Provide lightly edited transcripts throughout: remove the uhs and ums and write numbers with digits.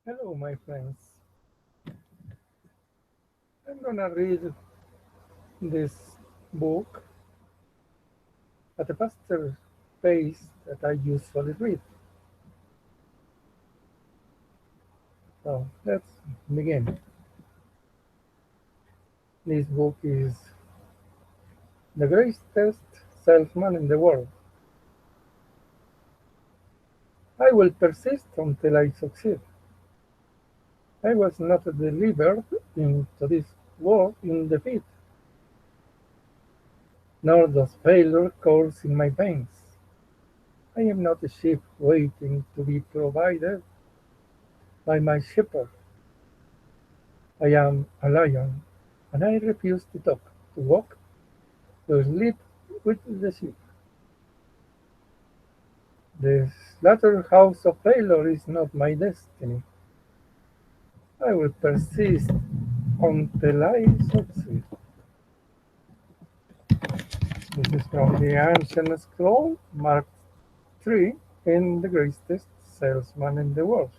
Hello, my friends. I'm gonna read this book at a faster pace that I usually read. So let's begin. This book is The Greatest Salesman in the World. I will persist until I succeed. I was not delivered into this world in defeat, nor does failure course in my veins. I am not a sheep waiting to be provided by my shepherd. I am a lion, and I refuse to talk, to walk, to sleep with the sheep. The slaughterhouse of failure is not my destiny. I will persist until I succeed. This is from the ancient scroll, marked 3 in The Greatest Salesman in the World.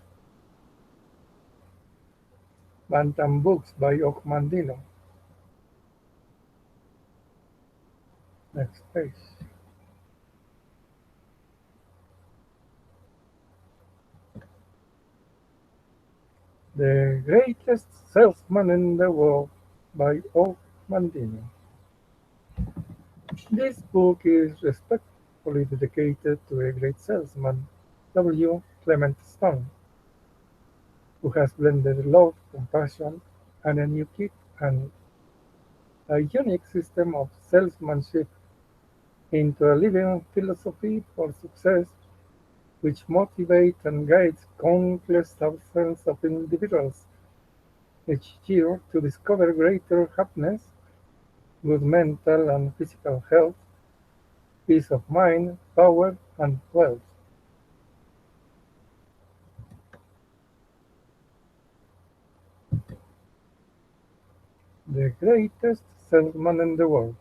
Bantam Books by Okmandino. Next page. The Greatest Salesman in the World by Okmandino. This book is respectfully dedicated to a great salesman, W. Clement Stone, who has blended love, compassion, and a unique system of salesmanship into a living philosophy for success which motivates and guides countless thousands of individuals each year to discover greater happiness, good mental and physical health, peace of mind, power, and wealth. The greatest salesman in the world.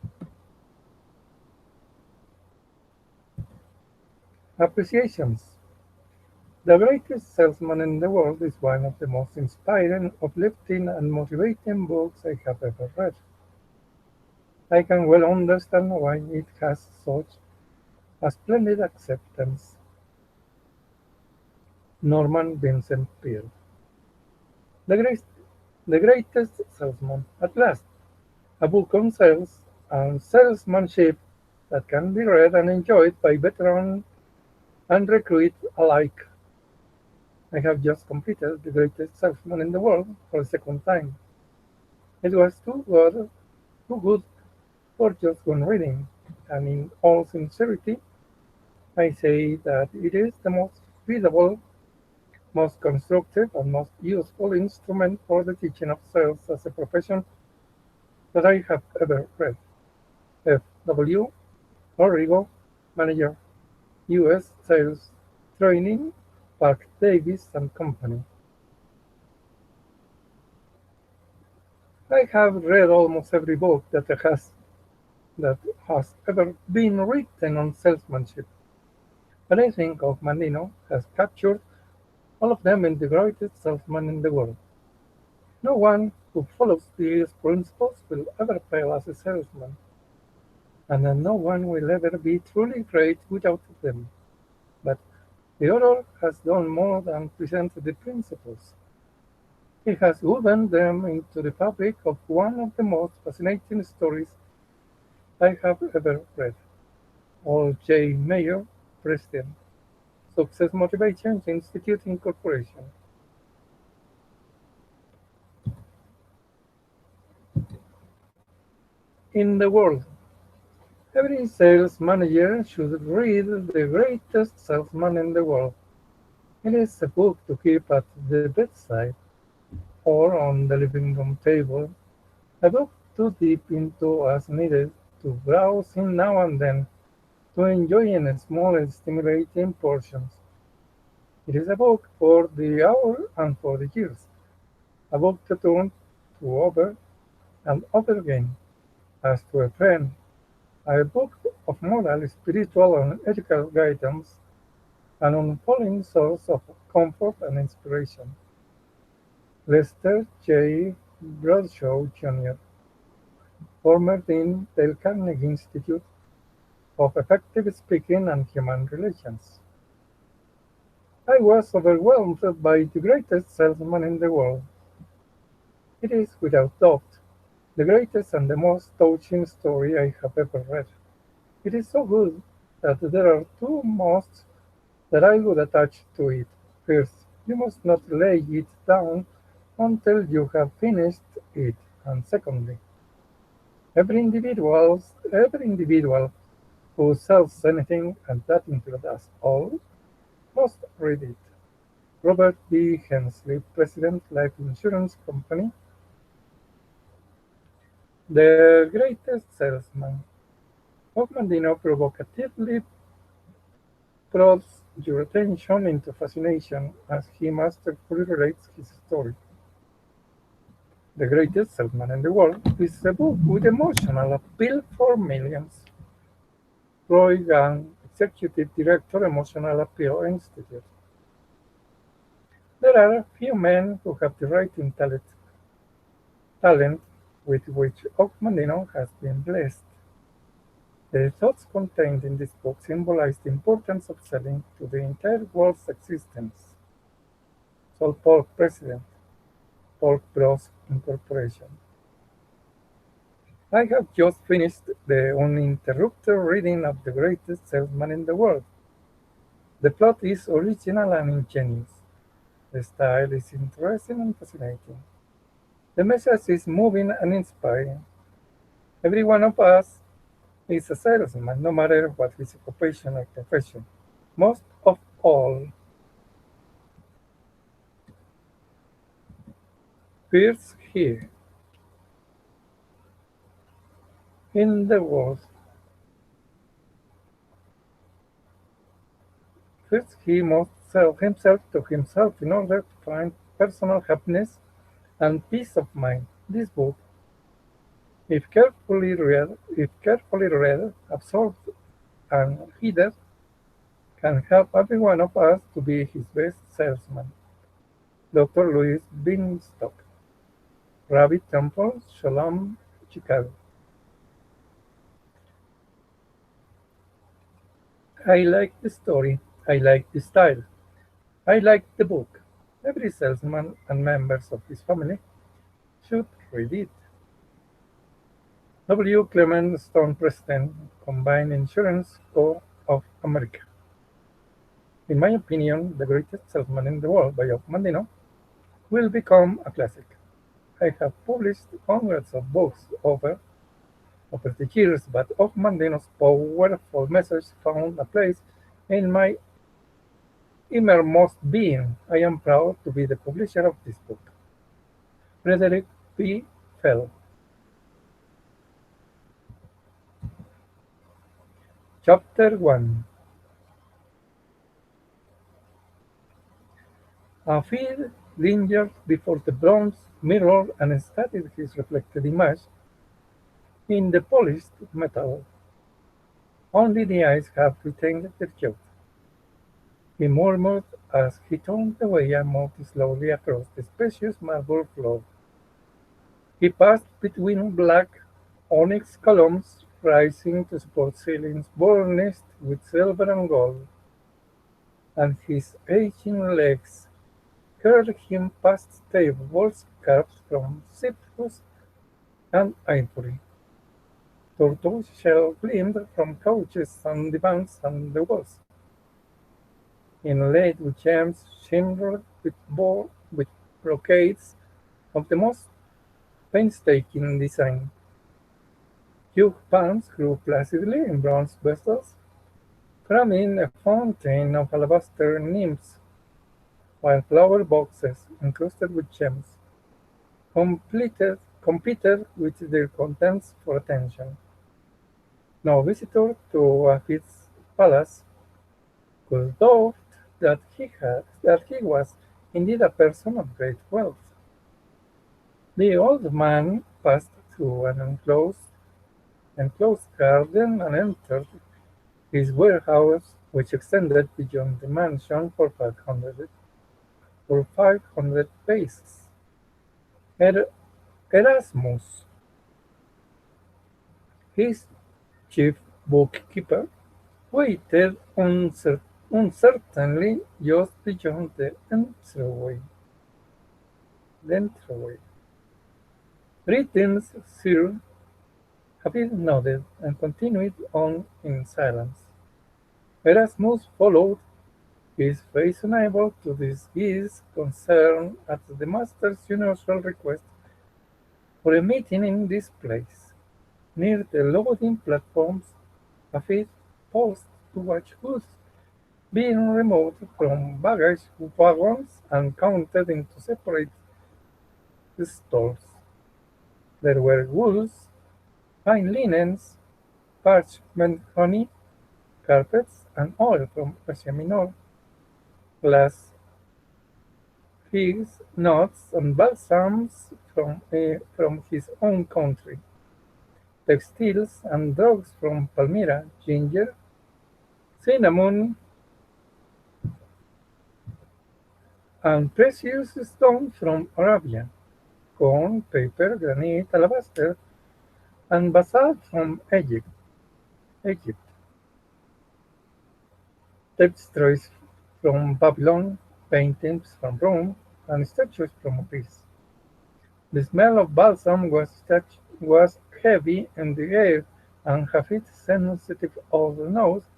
Appreciations. The Greatest Salesman in the World is one of the most inspiring, uplifting, and motivating books I have ever read. I can well understand why it has such a splendid acceptance. Norman Vincent Peale. The, great, the Greatest Salesman, at last, a book on sales and salesmanship that can be read and enjoyed by veteran and recruit alike. I have just completed The Greatest Salesman in the World for the second time. It was too good for just one reading, and in all sincerity, I say that it is the most readable, most constructive, and most useful instrument for the teaching of sales as a profession that I have ever read. F.W. Origo, Manager, U.S. Sales Training, Park Davis and Company. I have read almost every book that has ever been written on salesmanship, but I think Mandino has captured all of them in The Greatest Salesman in the World. No one who follows these principles will ever fail as a salesman, and no one will ever be truly great without them. But the author has done more than present the principles. He has woven them into the fabric of one of the most fascinating stories I have ever read. All J. Mayer, President, Success Motivation Institute Incorporation. In the world, every sales manager should read The Greatest Salesman in the World. It is a book to keep at the bedside or on the living room table, a book to dip into as needed, to browse in now and then, to enjoy in small and stimulating portions. It is a book for the hour and for the years, a book to turn to over and over again, as to a friend, a book of moral, spiritual, and ethical guidance, an unfailing source of comfort and inspiration. Lester J. Bradshaw Jr., former Dean del Carnegie Institute of Effective Speaking and Human Relations. I was overwhelmed by the greatest salesman in the world. It is, without doubt, the greatest and the most touching story I have ever read. It is so good that there are two musts that I would attach to it. First, you must not lay it down until you have finished it, and secondly, every individual who sells anything, and that includes us all, must read it. Robert B. Hensley, President, Life Insurance Company. The Greatest Salesman. Ogmandino provocatively draws your attention into fascination as he masterfully relates his story. The Greatest Salesman in the World is a book with emotional appeal for millions. Roy Gang, Executive Director, Emotional Appeal Institute. There are few men who have the writing talent with which Ogmandino has been blessed. The thoughts contained in this book symbolize the importance of selling to the entire world's existence. Salt Pork President, Pork Bros Incorporation. I have just finished the uninterrupted reading of The Greatest Salesman in the World. The plot is original and ingenious. The style is interesting and fascinating. The message is moving and inspiring. Every one of us is a salesman, no matter what his occupation or profession. Most of all, first here in the world. First, he must sell himself to himself in order to find personal happiness and peace of mind. This book, if carefully read, absorbed, and heeded, can help every one of us to be his best salesman. Dr. Louis Binstock, Rabbit Temple, Shalom, Chicago. I like the story. I like the style. I like the book. Every salesman and members of his family should read it. W. Clement Stone, President, Combined Insurance Co. of America. In my opinion, The Greatest Salesman in the World by Ogmandino will become a classic. I have published hundreds of books over the years, but Ogmandino's powerful message found a place in my innermost being. I am proud to be the publisher of this book. Frederick P. Fell. Chapter 1. A feed lingered before the bronze mirror and studied his reflected image in the polished metal. Only the eyes have retained their youth, he murmured as he turned away and moved slowly across the spacious marble floor. He passed between black onyx columns rising to support ceilings burnished with silver and gold, and his aging legs carried him past tables carved from cypress and ivory. Tortoise shell gleamed from couches and divans and the walls, inlaid with gems shimmered with brocades of the most painstaking design. Huge palms grew placidly in bronze vessels, framing a fountain of alabaster nymphs, while flower boxes encrusted with gems competed with their contents for attention. No visitor to Afid's palace could doubt that he was indeed a person of great wealth. The old man passed through an enclosed garden and entered his warehouse, which extended beyond the mansion for 500 paces. Erasmus, his chief bookkeeper, waited uncertainly just beyond the entryway. "Greetings, sir." Habib nodded and continued on in silence. Erasmus followed, his face unable to disguise concern at the master's unusual request for a meeting in this place. Near the loading platforms, Habib paused to watch goods being removed from baggage wagons and counted into separate stalls. There were wools, fine linens, parchment honey, carpets, and oil from Asia Minor, glass, figs, nuts, and balsams from his own country, textiles and drugs from Palmyra, ginger, cinnamon, and precious stones from Arabia, corn, paper, granite, alabaster, and basalt from Egypt, tapestries from Babylon, paintings from Rome, and statues from Greece. The smell of balsam was heavy in the air, and Hafid's sensitive old nose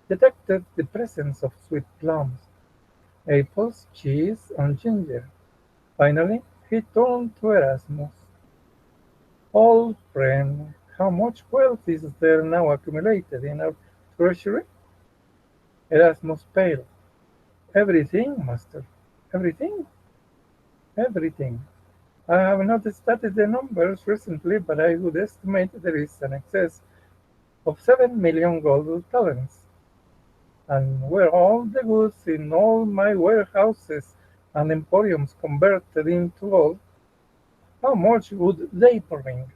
detected the presence of sweet plums, apples, cheese, and ginger. Finally, he turned to Erasmus. "Old friend, how much wealth is there now accumulated in our treasury?" Erasmus paled. "Everything, master." "Everything?" "Everything. I have not studied the numbers recently, but I would estimate there is an excess of 7 million gold talents. And were all the goods in all my warehouses and emporiums converted into gold, how much would they bring?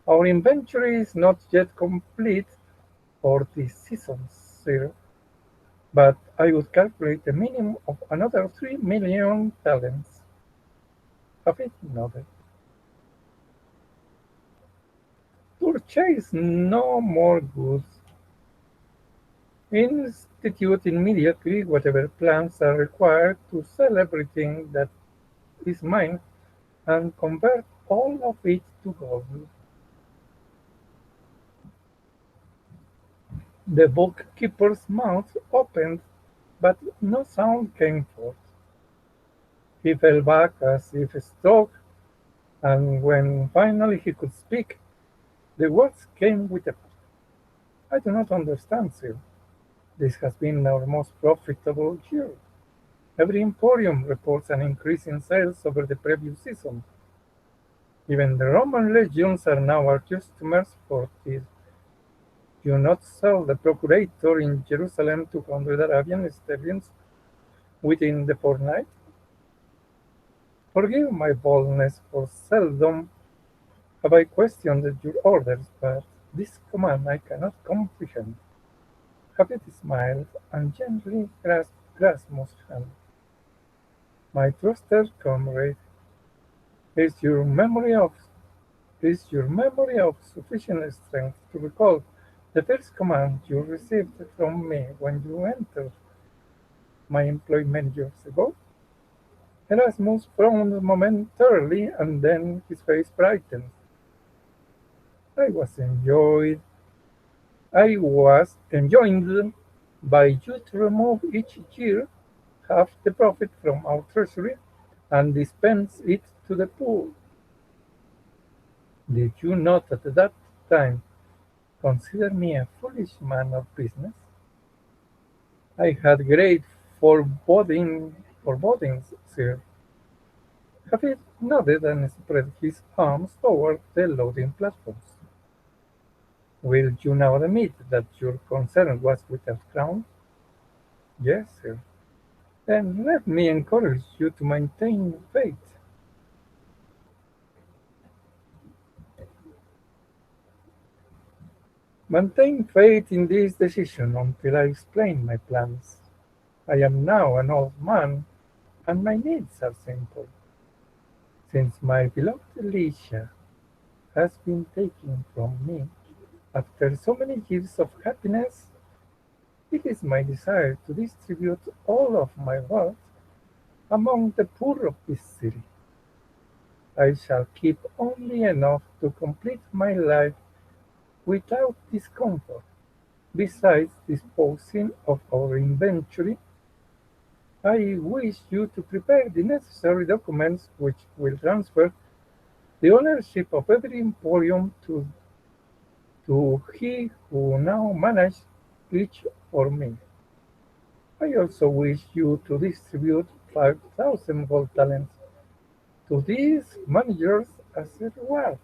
Our inventory is not yet complete for this season, sir, but I would calculate a minimum of another 3 million talents." Hafid nodded. "Purchase no more goods. Institute immediately whatever plans are required to sell everything that is mine and convert all of it to gold." The bookkeeper's mouth opened, but no sound came forth. He fell back as if struck, and when finally he could speak, the words came with effort. "I do not understand, sir. This has been our most profitable year. Every emporium reports an increase in sales over the previous season. Even the Roman legions are now our customers for this. Do not sell the procurator in Jerusalem 200 Arabian stallions within the fortnight? Forgive my boldness, for seldom have I questioned your orders, but this command I cannot comprehend." Habib smiled and gently grasped Erasmus' hand. "My trusted comrade, is your memory of sufficient strength to recall the first command you received from me when you entered my employment years ago?" Erasmus frowned momentarily, and then his face brightened. I was enjoined by you to remove each year half the profit from our treasury and dispense it to the poor. Did you not at that time consider me a foolish man of business? I had great forebodings, sir." Hafid nodded and spread his arms toward the loading platforms. "Will you now admit that your concern was without ground?" "Yes, sir." "Then let me encourage you to maintain faith. Maintain faith in this decision until I explain my plans. I am now an old man, and my needs are simple. Since my beloved Alicia has been taken from me after so many years of happiness, it is my desire to distribute all of my wealth among the poor of this city. I shall keep only enough to complete my life without discomfort. Besides disposing of our inventory, I wish you to prepare the necessary documents which will transfer the ownership of every emporium to he who now manages each for me. I also wish you to distribute 5,000 gold talents to these managers as a reward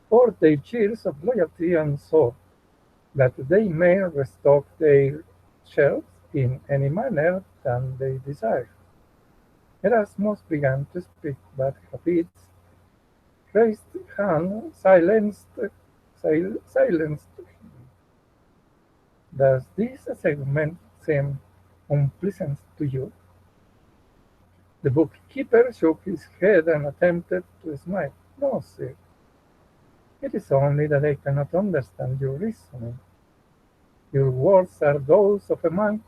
for their years of loyalty and so that they may restock their shelves in any manner that they desire. Erasmus began to speak, but Hafid's raised hand silenced him. Does this segment seem unpleasant to you? The bookkeeper shook his head and attempted to smile. No, sir. It is only that I cannot understand your reasoning. Your words are those of a man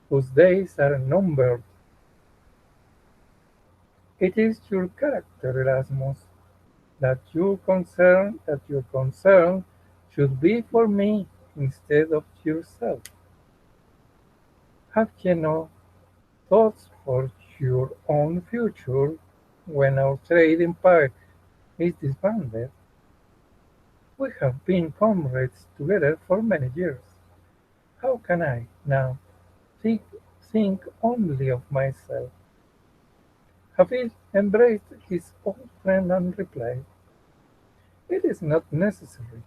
whose days are numbered. It is your character, Erasmus, that your concern should be for me instead of yourself. Have you no thoughts for your own future when our trade empire is disbanded? We have been comrades together for many years. How can I, now, think, think only of myself? Hafiz embraced his old friend and replied, "It is not necessary.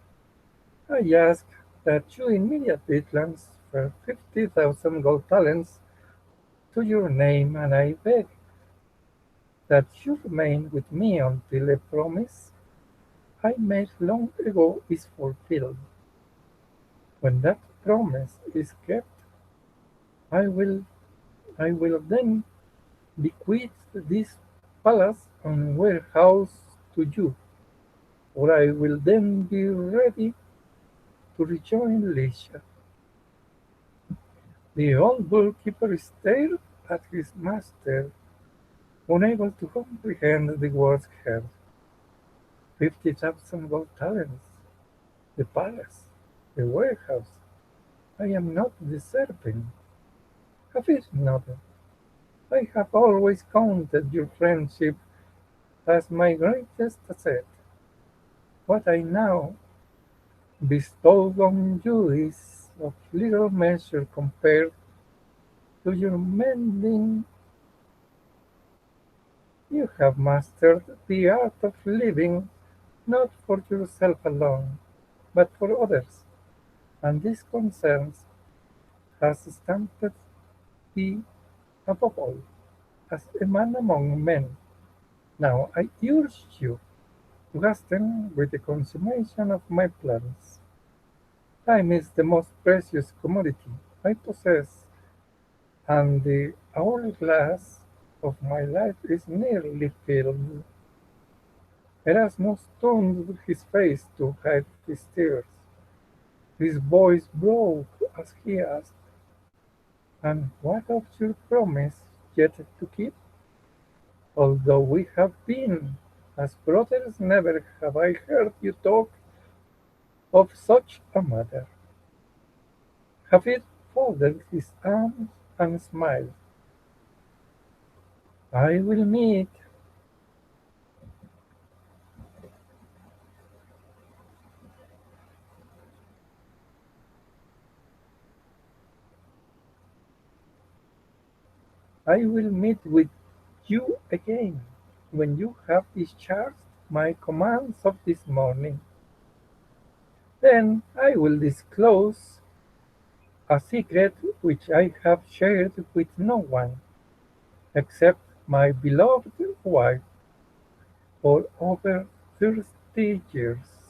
I ask that you immediately transfer 50,000 gold talents to your name, and I beg that you remain with me until a promise I made long ago is fulfilled. When that promise is kept, I will I will then bequeath this palace and warehouse to you, for I will then be ready to rejoin Leisure." The old bookkeeper stared at his master, unable to comprehend the words heard. 50,000 gold talents, the palace, the warehouse. I am not deserving. Hafiz nodded. I have always counted your friendship as my greatest asset. What I now bestow on you is of little measure compared to your mending. You have mastered the art of living not for yourself alone, but for others, and this concerns has stamped thee above all as a man among men. Now I urge you to hasten with the consummation of my plans. Time is the most precious commodity I possess, and the hourglass of my life is nearly filled. Erasmus turned his face to hide his tears. His voice broke as he asked, "And what of your promise yet to keep? Although we have been as brothers, never have I heard you talk of such a matter." Hafid folded his arms and smiled. "I will meet I will meet with you again when you have discharged my commands of this morning. Then I will disclose a secret which I have shared with no one, except my beloved wife, for over 30 years.